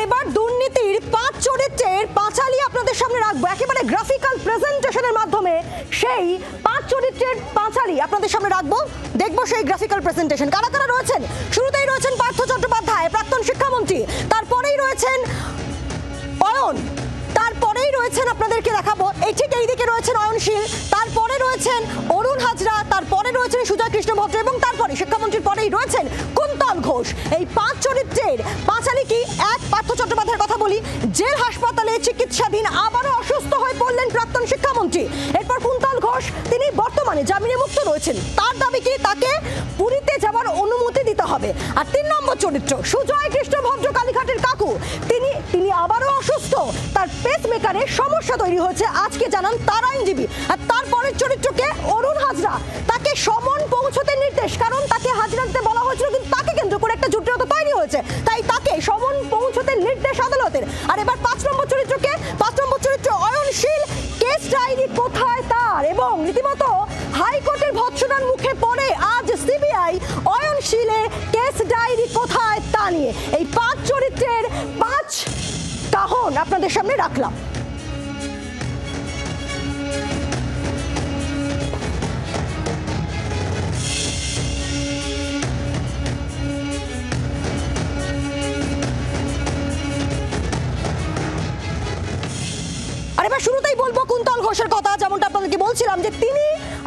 এবার দুর্নীতির 5 চরিত্রের পাঁচালী আপনাদের সামনে রাখবো একেবারে গ্রাফিক্যাল প্রেজেন্টেশনের মাধ্যমে। সেই 5 চরিত্রের পাঁচালী আপনাদের সামনে রাখবো, দেখবো সেই গ্রাফিক্যাল প্রেজেন্টেশন। কারা কারা রয়েছেন? শুরুতেই রয়েছেন পার্থ চট্টোপাধ্যায়, প্রাক্তন শিক্ষামন্ত্রী। তারপরেই রয়েছেন অয়ন, তারপরেই রয়েছেন আপনাদেরকে দেখাবো এই ঠিক এইদিকে রয়েছেন অয়নশীল, তারপরে রয়েছেন অরুণ হাজরা, তারপরে রয়েছেন সুজয় কৃষ্ণ ভদ্র এবং তারপরে শিক্ষামন্ত্রীর পরেই রয়েছেন কুন্তল ঘোষ। এই 5 চরিত্রের পাঁচালী কি? এক, পার্থ চট্টোপাধ্যায়ের কথা বলি। জেল হাসপাতালে চিকিৎসাধীন, আবারও অসুস্থ হয়ে পড়লেন প্রাক্তন শিক্ষামন্ত্রী। এরপর কুন্তল ঘোষ, তিনি বর্তমানে জামিনে মুক্ত রয়েছেন। তার দাবি কি? তাকে পুরীতে যাওয়ার অনুমতি দিতে হবে। আর 3 নম্বর চরিত্র সুজয় কৃষ্ণ ভদ্র, কালীঘাটের কাকু, তিনি আবারও অসুস্থ, তার পেসমেকারের সমস্যা তৈরি হয়েছে, আজকে জানান তার আইনজীবী। আর তারপরের চরিত্রকে অরুণ হাজরা, তাকে সমন পৌঁছতে নির্দেশ, কারণ তাকে হাজরা দিতে বলা হয়েছিল, কিন্তু তাকে কেন্দ্র করে একটা জটিলতা তৈরি হয়েছে, তাই তাকে সমন পৌঁছতে নির্দেশ আদালতের। আর এবার 5 নম্বর চরিত্রকে, 5 নম্বর চরিত্র অয়নশীল, কেস ডায়েরি কোথায় তার, এবং রীতিমতো হাইকোর্টের ভৎসনার মুখে পড়ে আজ সিবিআই অয়নশীলের কেস ডায়েরি কোথায় তা নিয়ে। এই 5 চরিত্রের 5 কাহন আপনাদের সামনে রাখলাম। শুরুতেই বলবো কুন্তল ঘোষের কথা। যেমনটা আপনাদেরকে বলছিলাম যে তিনি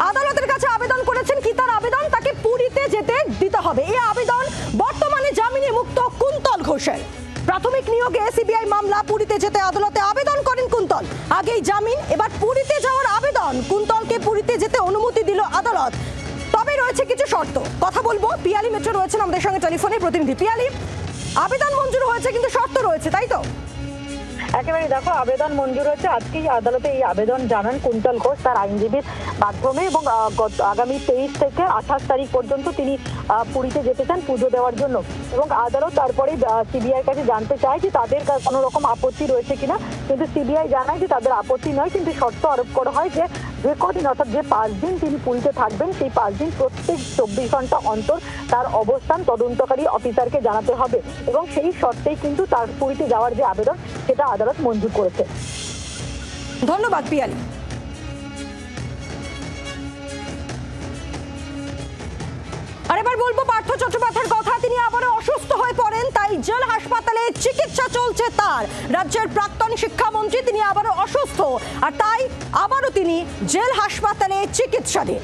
আদালতের কাছে আবেদন করেছেন, কি তার আবেদন? তাকে পুরীতে যেতে দিতে হবে। এই আবেদন বর্তমানে জামিনে মুক্ত কুন্তল ঘোষের। প্রাথমিক নিয়োগে সিবিআই মামলা, পুরীতে যেতে আদালতে আবেদন করেন কুন্তল। আগেই জামিন, এবার পুরীতে যাওয়ার আবেদন। কুন্তলকে পুরীতে যেতে অনুমতি দিল আদালত, তবে রয়েছে কিছু শর্ত। কথা বলবো, পিয়ালি মিত্র রয়েছেন আমাদের সঙ্গে টেলিফোনে। প্রতিনিধি পিয়ালি, আবেদন মঞ্জুর হয়েছে কিন্তু শর্ত রয়েছে, তাই তো? একেবারে দেখো, আবেদন মঞ্জুর হয়েছে। আজকেই আদালতে এই আবেদন জানান কুন্তল ঘোষ তার আইনজীবীর মাধ্যমে, এবং আগামী 23 থেকে 28 তারিখ পর্যন্ত তিনি পুরীতে যেতে চান পুজো দেওয়ার জন্য। এবং আদালত তারপরে সিবিআই কাছে জানতে চায় যে তাদের কোনো রকম আপত্তি রয়েছে কিনা, কিন্তু সিবিআই জানায় যে তাদের আপত্তি নয়, কিন্তু শর্ত আরোপ করা হয় যে কদিন, অর্থাৎ যে 5 দিন তিনি পুরীতে থাকবেন, সেই 5 দিন প্রত্যেক 24 ঘন্টা অন্তর তার অবস্থান তদন্তকারী অফিসারকে জানাতে হবে, এবং সেই শর্তেই কিন্তু তার পুরীতে যাওয়ার যে আবেদন সেটা আদালত মঞ্জুর করেছে। ধন্যবাদ পিয়ালি। আর এবার বলবো পার্থ চট্টোপাধ্যায়ের কথা। তিনি আবারও অসুস্থ হয়ে পড়েন, তাই জেল হাসপাতালে চিকিৎসা চলছে তার। রাজ্যের প্রাক্তন শিক্ষামন্ত্রী, তিনি আবারও অসুস্থ, আর তাই আবারও তিনি জেল হাসপাতালে চিকিৎসাধীন।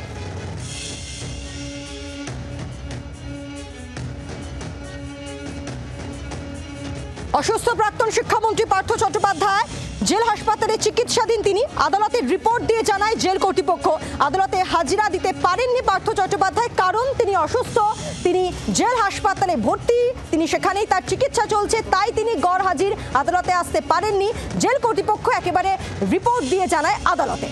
অসুস্থ প্রাক্তন শিক্ষামন্ত্রী পার্থ চট্টোপাধ্যায় জেল হাসপাতালে চিকিৎসাধীন। তিনি আদালতের রিপোর্ট দিয়ে জানায় জেল কর্তৃপক্ষ, আদালতে হাজিরা দিতে পারেননি পার্থ চট্টোপাধ্যায়, কারণ তিনি অসুস্থ, তিনি জেল হাসপাতালে ভর্তি, তিনি সেখানেই তার চিকিৎসা চলছে, তাই তিনি গড় হাজির আদালতে আসতে পারেননি। জেল কর্তৃপক্ষ একেবারে রিপোর্ট দিয়ে জানায় আদালতে।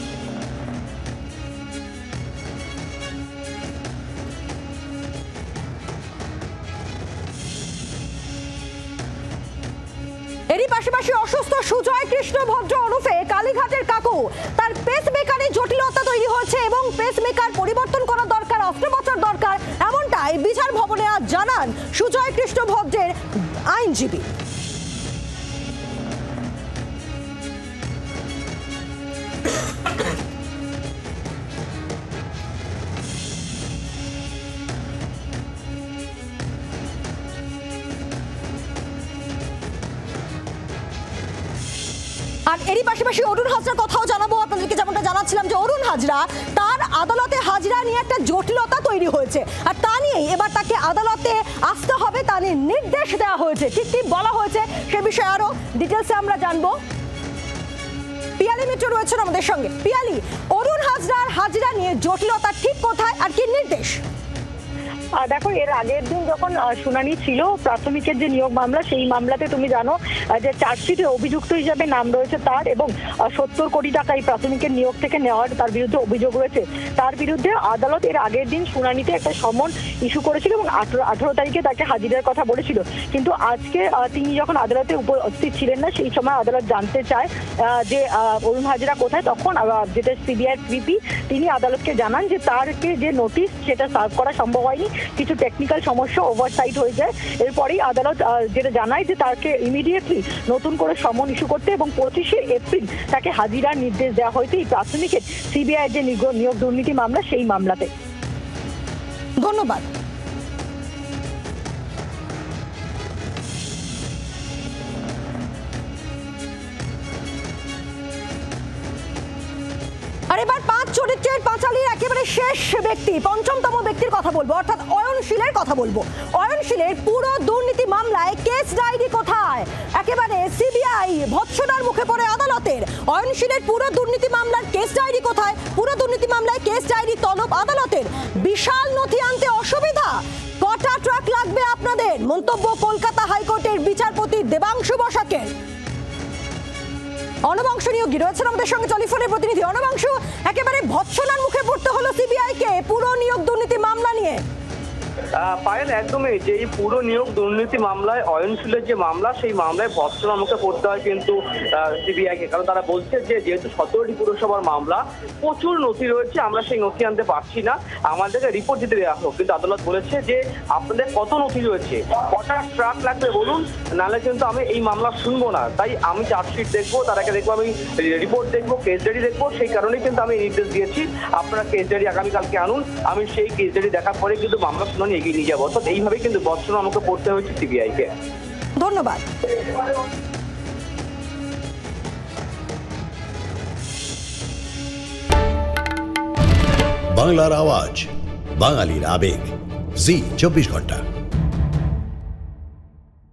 এরই পাশাপাশি অসুস্থ সুজয় কৃষ্ণ ভদ্র ওরফে কালীঘাটের কাকু, তার পেসমেকারে জটিলতা তৈরি হয়েছে এবং পেসমেকার পরিবর্তন করা দরকার, অস্ত্রোপচার দরকার, এমনটাই বিচার ভবনে আজ জানান সুজয় কৃষ্ণ ভদ্রের আইনজীবী। আর এরই পাশাপাশি অরুণ হাজরার কথাও জানাবো আপনাদেরকে। যেমনটা জানাচ্ছিলাম যে অরুণ হাজরা, তার আদালতে হাজিরা নিয়ে একটা জটিলতা তৈরি হয়েছে, আর তা নিয়েই এবার তাকে আদালতে আসতে হবে, তা নিয়ে নির্দেশ দেওয়া হয়েছে। ঠিক কি বলা হয়েছে সে বিষয়ে আরো ডিটেলসে আমরা জানবো। পিয়ালি মিত্র রয়েছেন আমাদের সঙ্গে। পিয়ালি, অরুণ হাজরার হাজিরা নিয়ে জটিলতা ঠিক কোথায় আর কি নির্দেশ? দেখো, এর আগের দিন যখন শুনানি ছিল প্রাথমিকের যে নিয়োগ মামলা, সেই মামলাতে তুমি জানো যে চার্জশিটে অভিযুক্ত হিসাবে নাম রয়েছে তার, এবং 70 কোটি টাকা এই প্রাথমিকের নিয়োগ থেকে নেওয়ার তার বিরুদ্ধে অভিযোগ রয়েছে। তার বিরুদ্ধে আদালত এর আগের দিন শুনানিতে একটা সমন ইস্যু করেছিল এবং 18 তারিখে তাকে হাজিরার কথা বলেছিল। কিন্তু আজকে তিনি যখন আদালতে উপস্থিত ছিলেন না, সেই সময় আদালত জানতে চায় যে অরুণ হাজরা কোথায়। তখন যেটা সিবিআই পিপি, তিনি আদালতকে জানান যে তারকে যে নোটিশ সেটা সার্ভ করা সম্ভব হয়নি, কিছু টেকনিক্যাল সমস্যা ওভারসাইট হয়ে যায়। এরপরেই আদালত যেটা জানায় যে তাকে ইমিডিয়েটলি নতুন করে সমন ইস্যু করতে এবং 25শে এপ্রিল তাকে হাজিরার নির্দেশ দেওয়া হয়েছে এই প্রাথমিকের সিবিআই যে নিয়োগ দুর্নীতি মামলা সেই মামলাতে। ধন্যবাদ। আর এবার 5 চরিত্রের পাঁচালীর একেবারে শেষ ব্যক্তি, পঞ্চমতম ব্যক্তির কথা বলবো, অর্থাৎ অয়নশীলের কথা বলবো। অয়নশীলের পুরো দুর্নীতি মামলায় কেস ডায়েরি কোথায়? একেবারে সিবিআই ভৎসনার মুখে পড়ে আদালতের। অয়নশীলের পুরো দুর্নীতি মামলার কেস ডায়েরি কোথায়? পুরো দুর্নীতি মামলায় কেস ডায়েরি তলব আদালতের। বিশাল নথি আনতে অসুবিধা, কটা ট্রাক লাগবে আপনাদের? মন্তব্য কলকাতা হাইকোর্টের বিচারপতি দেবাংশু বসাকের। অনবাংশু নিয়োগী রয়েছেন আমাদের সঙ্গে, টেলিফোনের প্রতিনিধি অনবাংশু। একেবারে ভৎসনার মুখে পড়তে হলো সিবিআই কে পুরো নিয়োগ দুর্নীতি মামলা নিয়ে। পায়েল, একদমই যে এই পুরো নিয়োগ দুর্নীতি মামলায় অয়নশীলের যে মামলা, সেই মামলায় ভৎসনার মুখে পড়তে হয় কিন্তু সিবিআইকে। কারণ তারা বলছে যে যেহেতু 17টি পুরসভার মামলা, প্রচুর নথি রয়েছে, আমরা সেই নথি আনতে পারছি না, আমাদেরকে রিপোর্ট দিতে দেওয়া হোক। কিন্তু আদালত বলেছে যে আপনাদের কত নথি রয়েছে, কটা ট্রাক লাগবে বলুন, নাহলে কিন্তু আমি এই মামলা শুনবো না। তাই আমি চার্জশিট দেখবো, তার আগে দেখবো আমি রিপোর্ট দেখবো, কেস ডায়েরি দেখবো। সেই কারণেই কিন্তু আমি নির্দেশ দিয়েছি আপনারা কেস ডায়েরি আগামীকালকে আনুন। আমি সেই কেস ডায়েরি দেখার পরে কিন্তু মামলা শুনানি এগিয়ে নিয়ে যাবো। অর্থাৎ এইভাবেই কিন্তু ভৎসনা আমাকে পড়তে হয়েছে সিবিআইকে। ধন্যবাদ। বাংলার আওয়াজ, বাঙালির আবেগ, জি 24 ঘন্টা।